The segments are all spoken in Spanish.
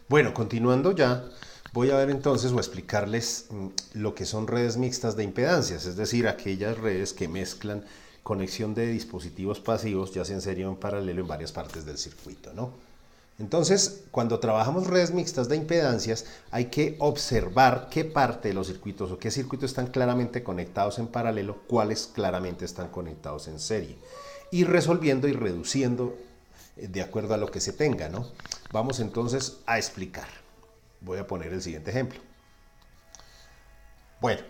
Bueno, continuando ya, voy a ver entonces o explicarles lo que son redes mixtas de impedancias, es decir, aquellas redes que mezclan conexión de dispositivos pasivos, ya sea en serie o en paralelo, en varias partes del circuito, ¿no? Entonces, cuando trabajamos redes mixtas de impedancias, hay que observar qué parte de los circuitos o qué circuitos están claramente conectados en paralelo, cuáles claramente están conectados en serie. Ir resolviendo y reduciendo de acuerdo a lo que se tenga, ¿no? Vamos entonces a explicar. Voy a poner el siguiente ejemplo. Bueno,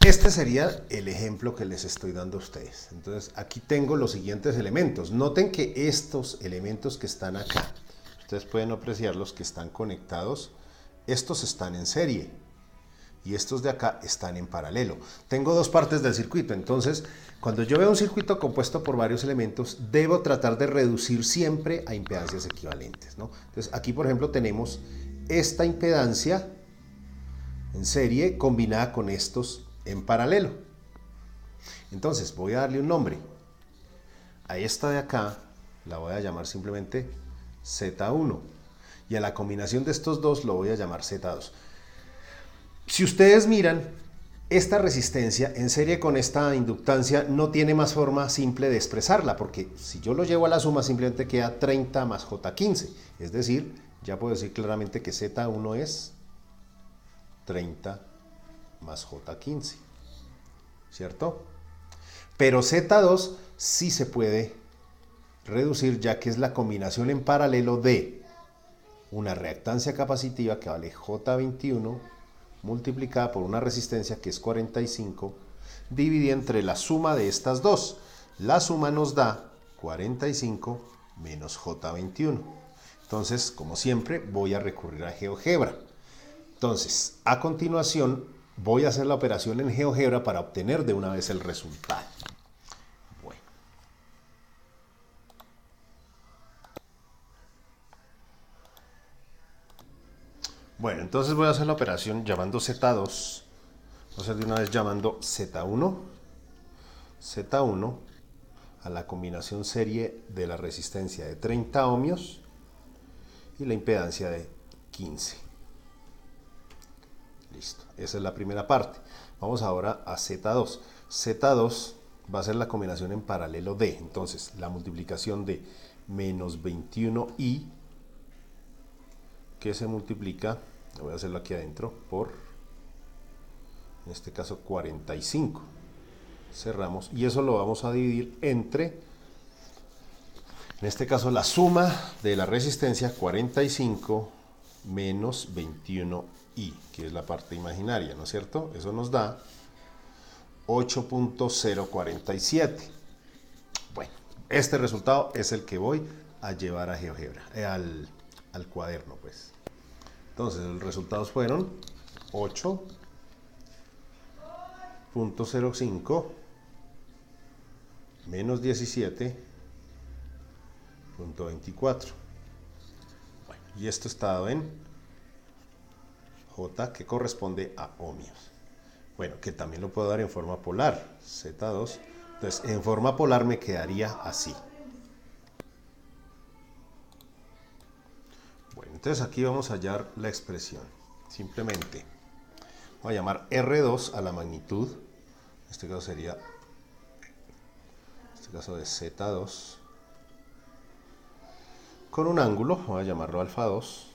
este sería el ejemplo que les estoy dando a ustedes. Entonces, aquí tengo los siguientes elementos. Noten que estos elementos que están acá, ustedes pueden apreciarlos que están conectados. Estos están en serie y estos de acá están en paralelo. Tengo dos partes del circuito, entonces cuando yo veo un circuito compuesto por varios elementos, debo tratar de reducir siempre a impedancias equivalentes, ¿no? Entonces aquí, por ejemplo, tenemos esta impedancia en serie combinada con estos en paralelo. Entonces voy a darle un nombre. A esta de acá la voy a llamar simplemente Z1 y a la combinación de estos dos lo voy a llamar Z2. Si ustedes miran, esta resistencia en serie con esta inductancia no tiene más forma simple de expresarla, porque si yo lo llevo a la suma simplemente queda 30 más J15, es decir, ya puedo decir claramente que Z1 es 30 más J15, ¿cierto? Pero Z2 sí se puede reducir, ya que es la combinación en paralelo de una reactancia capacitiva que vale J21 multiplicada por una resistencia que es 45 dividida entre la suma de estas dos. La suma nos da 45 menos J21. Entonces, como siempre, voy a recurrir a GeoGebra. Entonces, a continuación, voy a hacer la operación en GeoGebra para obtener de una vez el resultado. Bueno, entonces voy a hacer la operación llamando Z2. Voy a hacer de una vez llamando Z1 a la combinación serie de la resistencia de 30 ohmios y la impedancia de 15. Listo, esa es la primera parte. Vamos ahora a Z2. Z2 va a ser la combinación en paralelo de, entonces, la multiplicación de menos 21i, que se multiplica, voy a hacerlo aquí adentro, por, en este caso, 45. Cerramos, y eso lo vamos a dividir entre, en este caso, la suma de la resistencia 45 menos 21i, que es la parte imaginaria, ¿no es cierto? Eso nos da 8.047. Bueno, este resultado es el que voy a llevar a GeoGebra, al cuaderno, pues. Entonces, los resultados fueron 8.05 menos 17.24. Bueno, y esto está dado en J, que corresponde a ohmios. Bueno, que también lo puedo dar en forma polar, Z2. Entonces, en forma polar me quedaría así. Bueno, entonces aquí vamos a hallar la expresión. Simplemente voy a llamar R2 a la magnitud. En este caso sería, en este caso de Z2. Con un ángulo, voy a llamarlo alfa 2.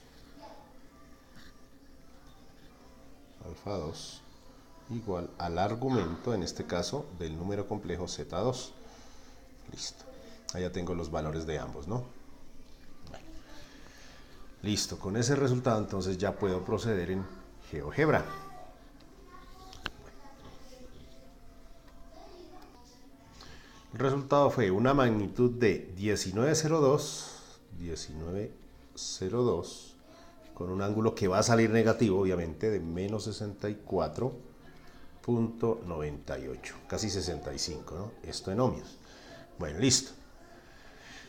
Alfa 2 igual al argumento, en este caso, del número complejo Z2. Listo. Allá tengo los valores de ambos, ¿no? Bueno. Listo. Con ese resultado, entonces, ya puedo proceder en GeoGebra. El resultado fue una magnitud de 19,02, con un ángulo que va a salir negativo, obviamente, de menos 64.98, casi 65, ¿no? Esto en ohmios. Bueno, listo.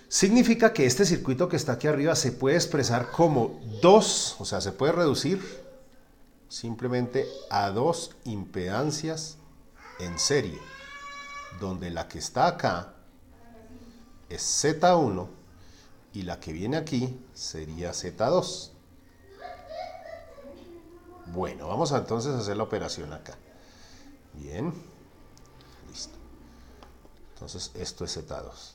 Significa que este circuito que está aquí arriba se puede expresar como dos, o sea, se puede reducir simplemente a dos impedancias en serie, donde la que está acá es Z1 y la que viene aquí sería Z2. Bueno, vamos a entonces hacer la operación acá. Bien, listo. Entonces esto es Z2.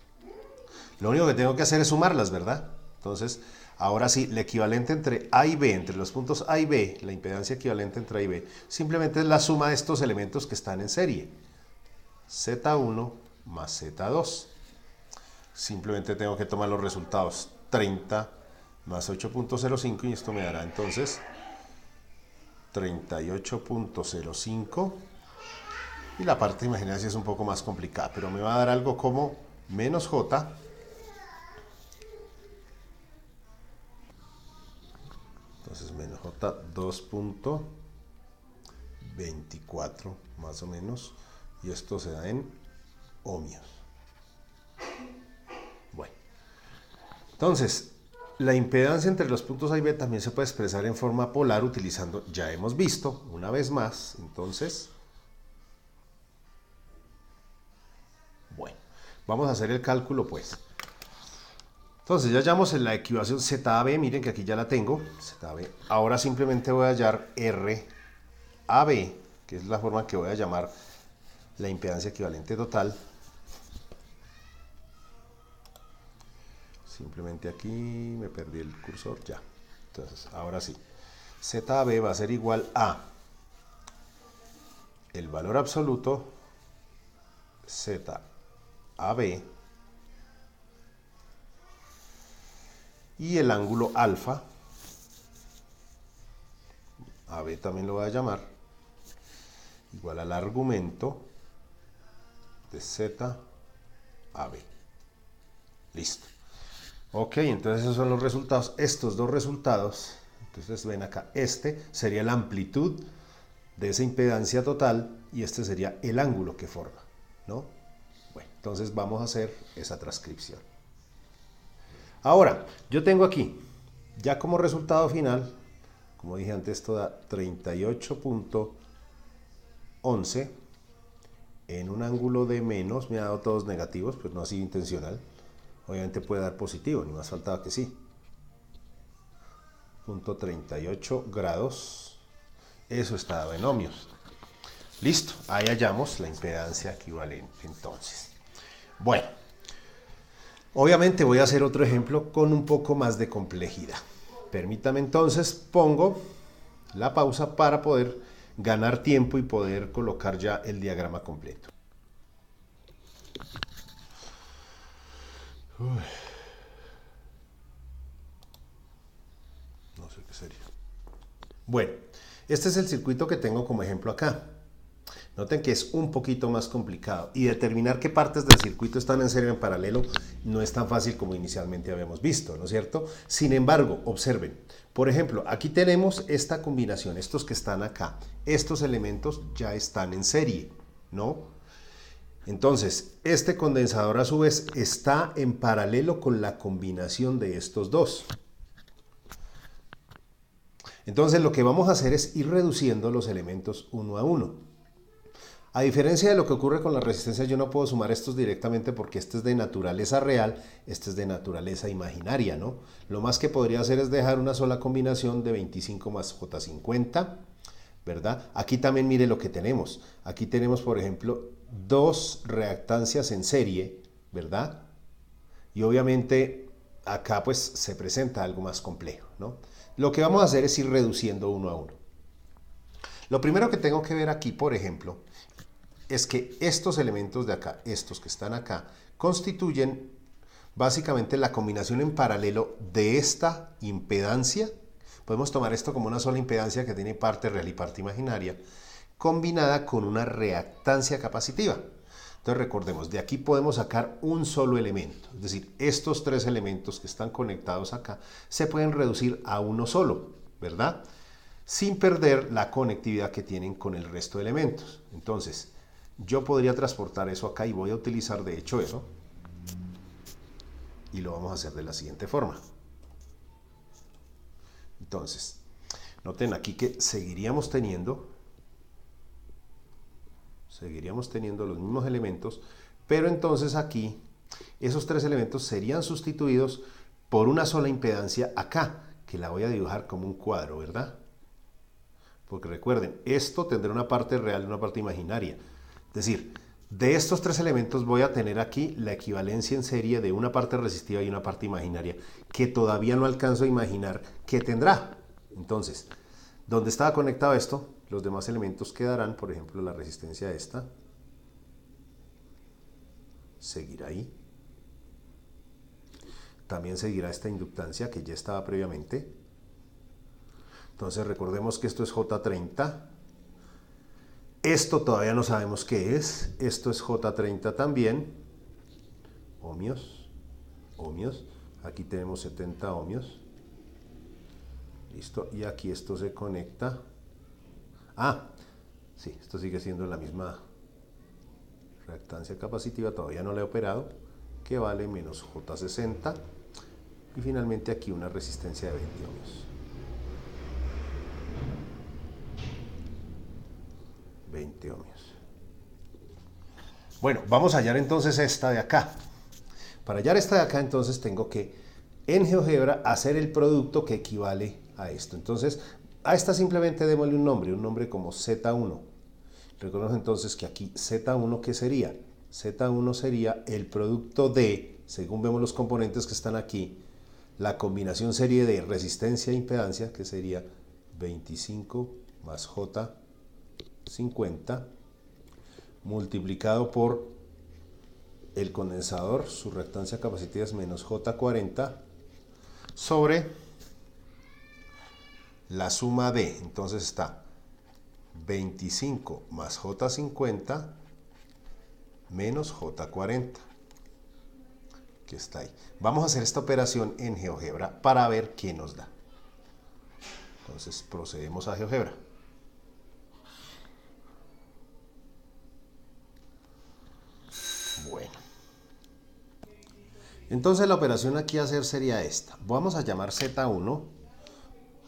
Lo único que tengo que hacer es sumarlas, ¿verdad? Entonces, ahora sí, la equivalente entre A y B, entre los puntos A y B, la impedancia equivalente entre A y B, simplemente es la suma de estos elementos que están en serie. Z1 más Z2. Simplemente tengo que tomar los resultados. 30 más 8.05 y esto me dará entonces 38.05. Y la parte imaginaria sí es un poco más complicada, pero me va a dar algo como menos J. Entonces menos J 2.24 más o menos. Y esto se da en ohmios. Bueno. Entonces, la impedancia entre los puntos A y B también se puede expresar en forma polar utilizando, ya hemos visto, una vez más, entonces, bueno, vamos a hacer el cálculo pues. Entonces ya hallamos en la ecuación ZAB, miren que aquí ya la tengo, ZAB. Ahora simplemente voy a hallar RAB, que es la forma que voy a llamar la impedancia equivalente total. Simplemente aquí me perdí el cursor, ya. Entonces, ahora sí. ZAB va a ser igual a el valor absoluto ZAB y el ángulo alfa, AB también lo voy a llamar, igual al argumento de ZAB. Listo. Ok, entonces esos son los resultados. Estos dos resultados, entonces ven acá, este sería la amplitud de esa impedancia total y este sería el ángulo que forma, ¿no? Bueno, entonces vamos a hacer esa transcripción. Ahora, yo tengo aquí, ya como resultado final, como dije antes, esto da 38.11 en un ángulo de menos, me ha dado todos negativos, pues no ha sido intencional. Obviamente puede dar positivo, ni más faltaba que sí. Punto 38 grados. Eso está dado en ohmios. Listo, ahí hallamos la impedancia equivalente entonces. Bueno, obviamente voy a hacer otro ejemplo con un poco más de complejidad. Permítame entonces, pongo la pausa para poder ganar tiempo y poder colocar ya el diagrama completo. No sé qué sería. Bueno, este es el circuito que tengo como ejemplo acá. Noten que es un poquito más complicado y determinar qué partes del circuito están en serie o en paralelo no es tan fácil como inicialmente habíamos visto, ¿no es cierto? Sin embargo, observen, por ejemplo, aquí tenemos esta combinación, estos que están acá, estos elementos ya están en serie, ¿no? Entonces, este condensador a su vez está en paralelo con la combinación de estos dos. Entonces, lo que vamos a hacer es ir reduciendo los elementos uno a uno. A diferencia de lo que ocurre con la resistencia, yo no puedo sumar estos directamente porque este es de naturaleza real, este es de naturaleza imaginaria, ¿no? Lo más que podría hacer es dejar una sola combinación de 25 más J50, ¿verdad? Aquí también mire lo que tenemos. Aquí tenemos, por ejemplo, dos reactancias en serie, ¿verdad? Y obviamente acá pues se presenta algo más complejo, ¿no? Lo que vamos a hacer es ir reduciendo uno a uno. Lo primero que tengo que ver aquí, por ejemplo, es que estos elementos de acá, estos que están acá, constituyen básicamente la combinación en paralelo de esta impedancia. Podemos tomar esto como una sola impedancia que tiene parte real y parte imaginaria, combinada con una reactancia capacitiva. Entonces recordemos, de aquí podemos sacar un solo elemento, es decir, estos tres elementos que están conectados acá se pueden reducir a uno solo, ¿verdad? Sin perder la conectividad que tienen con el resto de elementos. Entonces, yo podría transportar eso acá y voy a utilizar de hecho eso. Y lo vamos a hacer de la siguiente forma. Entonces, noten aquí que seguiríamos teniendo los mismos elementos, pero entonces aquí esos tres elementos serían sustituidos por una sola impedancia acá, que la voy a dibujar como un cuadro, ¿verdad? Porque recuerden, esto tendrá una parte real y una parte imaginaria. Es decir, de estos tres elementos voy a tener aquí la equivalencia en serie de una parte resistiva y una parte imaginaria, que todavía no alcanzo a imaginar qué tendrá. Entonces, donde estaba conectado esto, los demás elementos quedarán, por ejemplo, la resistencia esta, seguirá ahí. También seguirá esta inductancia que ya estaba previamente. Entonces recordemos que esto es J30. Esto todavía no sabemos qué es. Esto es J30 también. Ohmios. Ohmios. Aquí tenemos 70 ohmios. Listo. Y aquí esto se conecta. Ah, sí, esto sigue siendo la misma reactancia capacitiva. Todavía no la he operado. Que vale menos J60. Y finalmente aquí una resistencia de 20 ohmios. 20 ohmios. Bueno, vamos a hallar entonces esta de acá. Para hallar esta de acá, entonces tengo que, en GeoGebra, hacer el producto que equivale a esto. Entonces, a esta simplemente démosle un nombre como Z1. Recordemos entonces que aquí Z1, ¿qué sería? Z1 sería el producto de, según vemos los componentes que están aquí, la combinación serie de resistencia e impedancia, que sería 25 más J50, multiplicado por el condensador, su reactancia capacitiva es menos J40, sobre la suma de, entonces está 25 más J50 menos J40, que está ahí. Vamos a hacer esta operación en GeoGebra para ver qué nos da. Entonces procedemos a GeoGebra. Bueno. Entonces la operación aquí a hacer sería esta. Vamos a llamar Z1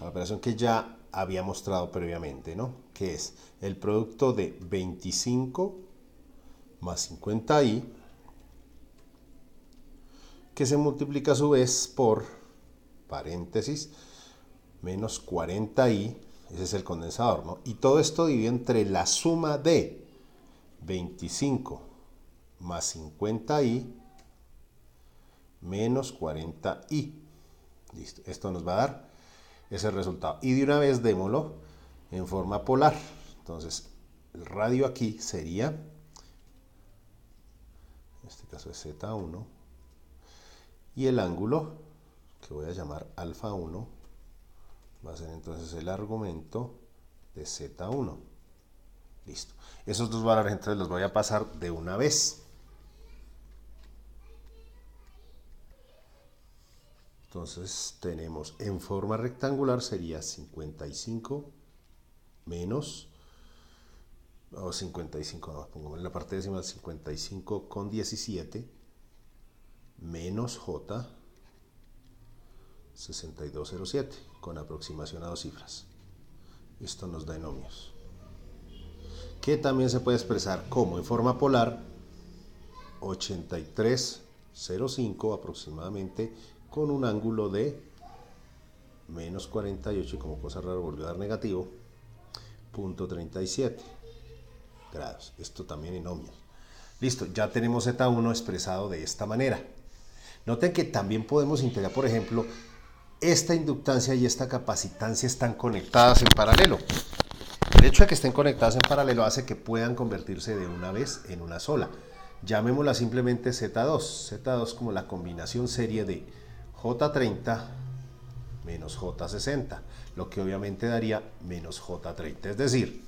a la operación que ya había mostrado previamente, ¿no? Que es el producto de 25 más 50i, que se multiplica a su vez por, paréntesis, menos 40i, ese es el condensador, ¿no? Y todo esto dividido entre la suma de 25 más 50i menos 40i. Listo, esto nos va a dar ese resultado. Y de una vez démoslo en forma polar. Entonces, el radio aquí sería, en este caso es Z1, y el ángulo, que voy a llamar alfa 1, va a ser entonces el argumento de Z1. Listo. Esos dos valores entonces los voy a pasar de una vez. Entonces tenemos en forma rectangular sería 55 menos, o 55, no, pongamos en la parte decimal 55 con 17 menos J 6207 con aproximación a dos cifras. Esto nos da en ohmios, que también se puede expresar como en forma polar 8305 aproximadamente, con un ángulo de menos 48, y como cosa rara volvió a dar negativo, 0.37 grados. Esto también en ohmios. Listo, ya tenemos Z1 expresado de esta manera. Noten que también podemos integrar, por ejemplo, esta inductancia y esta capacitancia están conectadas en paralelo. El hecho de que estén conectadas en paralelo hace que puedan convertirse de una vez en una sola. Llamémosla simplemente Z2. Z2 como la combinación serie de J30 menos J60, lo que obviamente daría menos J30. Es decir,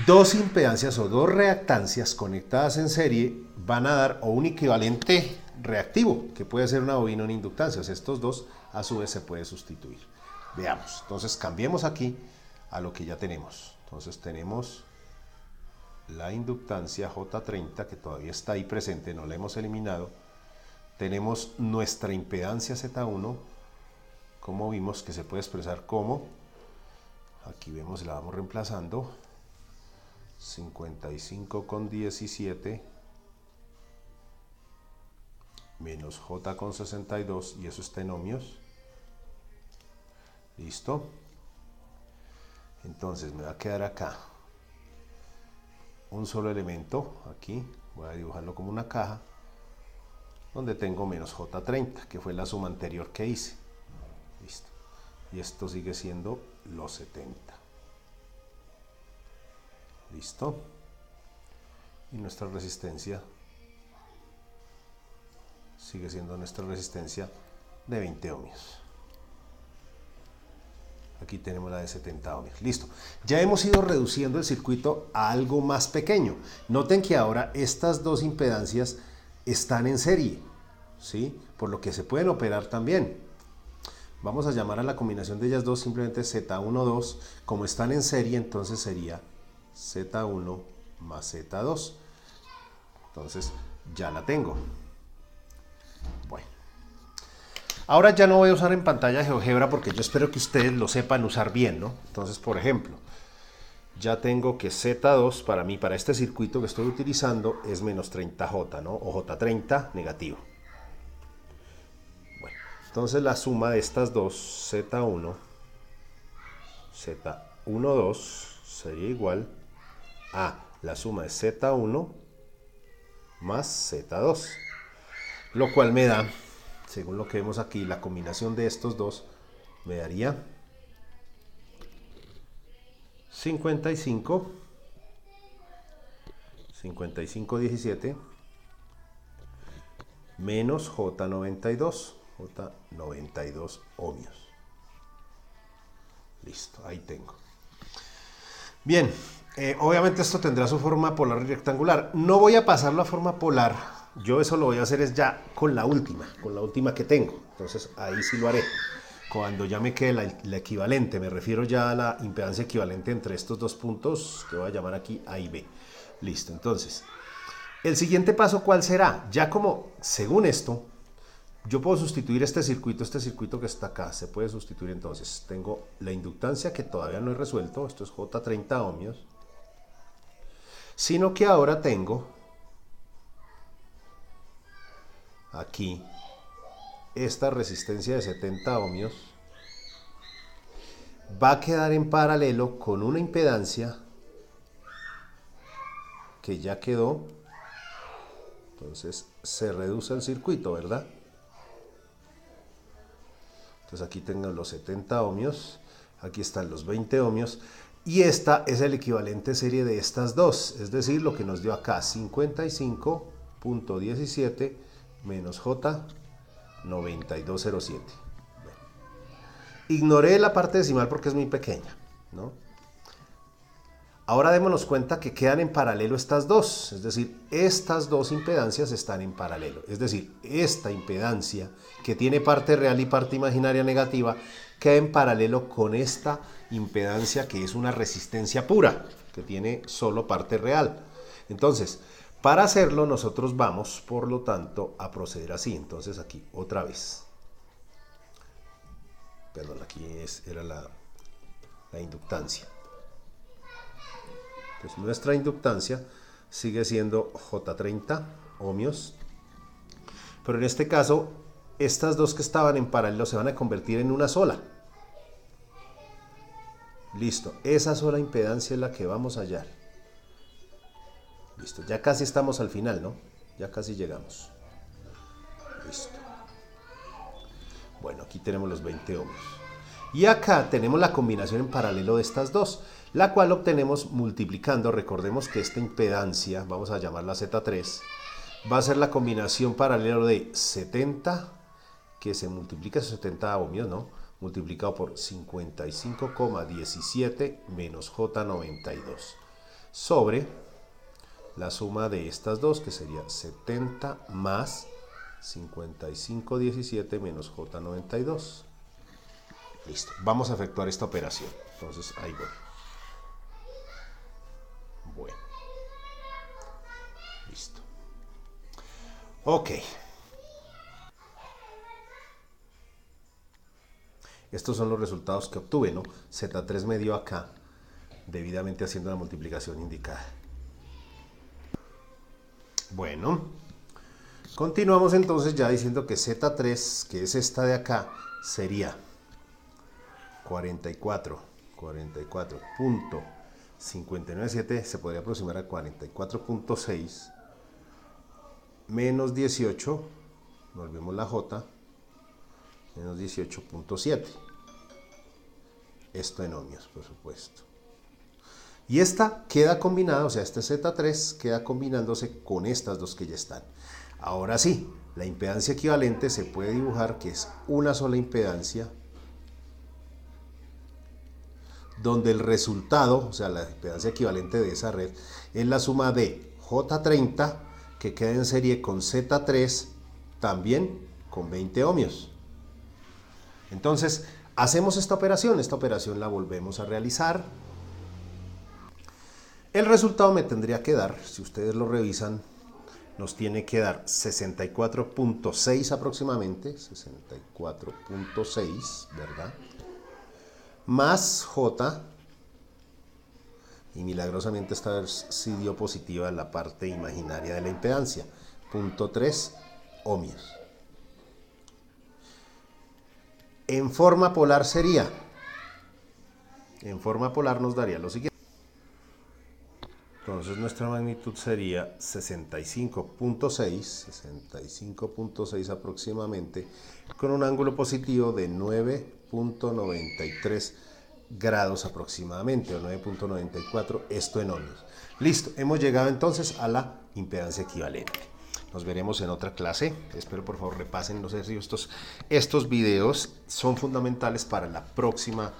dos impedancias o dos reactancias conectadas en serie van a dar o un equivalente reactivo, que puede ser una bobina o una inductancia. O sea, estos dos a su vez se puede sustituir. Veamos, entonces cambiemos aquí a lo que ya tenemos. Entonces tenemos la inductancia J30, que todavía está ahí presente, no la hemos eliminado. Tenemos nuestra impedancia Z1, como vimos que se puede expresar como, aquí vemos, la vamos reemplazando, 55 con 17 menos J con 62, y eso está en ohmios. Listo. Entonces me va a quedar acá un solo elemento, aquí, voy a dibujarlo como una caja, donde tengo menos J30, que fue la suma anterior que hice. Listo. Y esto sigue siendo los 70. Listo. Y nuestra resistencia sigue siendo nuestra resistencia de 20 ohmios. Aquí tenemos la de 70 ohmios. Listo. Ya hemos ido reduciendo el circuito a algo más pequeño. Noten que ahora estas dos impedancias están en serie, ¿sí? Por lo que se pueden operar también. Vamos a llamar a la combinación de ellas dos simplemente Z12. Como están en serie, entonces sería Z1 más Z2. Entonces ya la tengo. Bueno. Ahora ya no voy a usar en pantalla GeoGebra porque yo espero que ustedes lo sepan usar bien, ¿no? Entonces, por ejemplo, ya tengo que Z2 para mí, para este circuito que estoy utilizando, es menos 30J, ¿no? O J30 negativo. Bueno, entonces la suma de estas dos, Z1, Z12, sería igual a la suma de Z1 más Z2, lo cual me da, según lo que vemos aquí, la combinación de estos dos me daría 55, 17 menos J92 ohmios. Listo, ahí tengo. Bien, obviamente esto tendrá su forma polar y rectangular. No voy a pasarlo a forma polar. Yo eso lo voy a hacer es ya con la última que tengo. Entonces ahí sí lo haré. Cuando ya me quede la equivalente, me refiero ya a la impedancia equivalente entre estos dos puntos, que voy a llamar aquí A y B. Listo, entonces, el siguiente paso, ¿cuál será? Ya como, según esto, yo puedo sustituir este circuito que está acá, se puede sustituir entonces. Tengo la inductancia que todavía no he resuelto, esto es J30 ohmios, sino que ahora tengo aquí esta resistencia de 70 ohmios va a quedar en paralelo con una impedancia que ya quedó. Entonces se reduce el circuito, ¿verdad? Entonces aquí tengo los 70 ohmios, aquí están los 20 ohmios y esta es el equivalente serie de estas dos, es decir, lo que nos dio acá 55.17 menos J 9207. Bueno. Ignoré la parte decimal porque es muy pequeña, ¿no? Ahora démonos cuenta que quedan en paralelo estas dos, es decir, estas dos impedancias están en paralelo. Es decir, esta impedancia que tiene parte real y parte imaginaria negativa queda en paralelo con esta impedancia que es una resistencia pura, que tiene solo parte real. Entonces, para hacerlo nosotros vamos, por lo tanto, a proceder así. Entonces aquí otra vez. Perdón, aquí era la inductancia. Entonces nuestra inductancia sigue siendo J30 ohmios. Pero en este caso, estas dos que estaban en paralelo se van a convertir en una sola. Listo, esa sola impedancia es la que vamos a hallar. Listo, ya casi estamos al final, ¿no? Ya casi llegamos. Listo. Bueno, aquí tenemos los 20 ohmios. Y acá tenemos la combinación en paralelo de estas dos, la cual obtenemos multiplicando. Recordemos que esta impedancia, vamos a llamarla Z3, va a ser la combinación paralelo de 70, que se multiplica, 70 ohmios, ¿no? Multiplicado por 55,17 menos J92, sobre la suma de estas dos, que sería 70 más 55,17 menos J92. Listo, vamos a efectuar esta operación. Entonces ahí voy. Bueno, listo. Ok. Estos son los resultados que obtuve, ¿no? Z3 me dio acá, debidamente haciendo la multiplicación indicada. Bueno, continuamos entonces ya diciendo que Z3, que es esta de acá, sería 44,5 44.597 se podría aproximar a 44.6 menos 18, volvemos la J, menos 18.7. Esto en ohmios, por supuesto. Y esta queda combinada, o sea, este Z3 queda combinándose con estas dos que ya están. Ahora sí, la impedancia equivalente se puede dibujar que es una sola impedancia, donde el resultado, o sea, la impedancia equivalente de esa red, es la suma de J30, que queda en serie con Z3, también con 20 ohmios. Entonces, hacemos esta operación la volvemos a realizar. El resultado me tendría que dar, si ustedes lo revisan, nos tiene que dar 64.6 aproximadamente, 64.6, ¿verdad? Más J, y milagrosamente esta vez sí dio positiva en la parte imaginaria de la impedancia, 0.3 ohmios. En forma polar sería, en forma polar nos daría lo siguiente. Entonces nuestra magnitud sería 65.6 aproximadamente, con un ángulo positivo de 9.93 grados aproximadamente, o 9.94, esto en ohmios. Listo, hemos llegado entonces a la impedancia equivalente. Nos veremos en otra clase. Espero por favor repasen los ejercicios. Estos videos son fundamentales para la próxima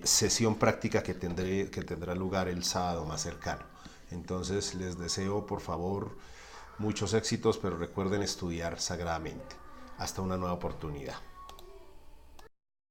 sesión práctica que tendrá lugar el sábado más cercano. Entonces les deseo por favor muchos éxitos, pero recuerden estudiar sagradamente. Hasta una nueva oportunidad.